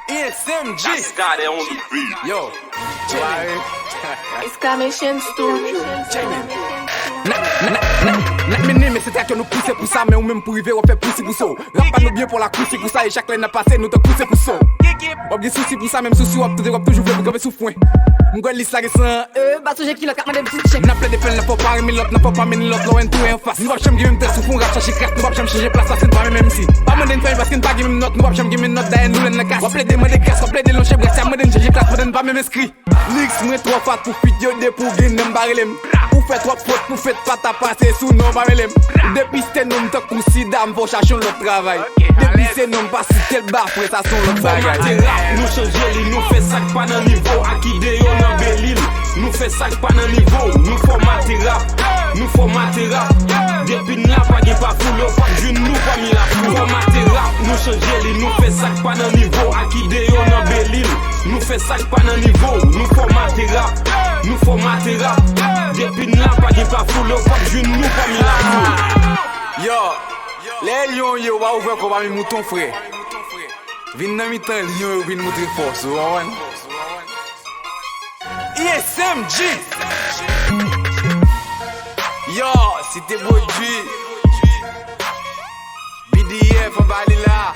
ESMG. Yo. Exclamation Studio. Nak mene men se tak yo nou pousse pou sa, men ou men pou rive ou fe poussi pou so. Rap pa nou bien pou la koussi pou sa, e chak lè na pase nou te pousse pou so. Wap gen souci pou sa, même souci wap toujou vle pou gabe sou fwen. Mwen lis la resan, Batou j'ai qui l'a capté de petit check. n'a ple de pen, n'a pas parmi l'autre, n'a pas parmi l'autre, l'on tout en face. Nous wap cham gen test sou fon rap chache crack, nous wap cham changer place, ça c'est pas même si. Pas mwen den fèl parce qu'en pas gen note, nous wap cham gen note d'ailleurs nous len la casse. Wap ple de mwen de casse, wap ple de l'on chèbre, ça mwen den changer classe, mwen den pas même inscrit. Lyrics mwen trop fat pour fit yo de pour gen nem barelem. Ou fait trop faute, pour fait pas ta passer sous non barelem. Depuis c'est non t'as coussi dame pour chercher l'autre travail. Depuis c'est non pas si tel bas prestation l'autre bagaille. Nous changer nous fait ça pas dans niveau à qui déyo dans Belle-Île. Nous fait ça pas dans niveau, nous formater rap, nous formater rap. Depuis là pas gen pas foule, pas jeune nous pas mis la foule. Formater rap, nous changer nous fait ça pas dans niveau à qui déyo dans Belle-Île. Nous fait ça pas dans niveau, nous formater rap, nous formater rap. Depuis là pas gen pas foule, pas jeune nous pas mis la foule. Yo, les lions yo va ouvrir comme un mouton frère. Vin dans mi temps lion yo vin montrer force, ou an. ESMG. Yo, c'était beau BDF en Balila.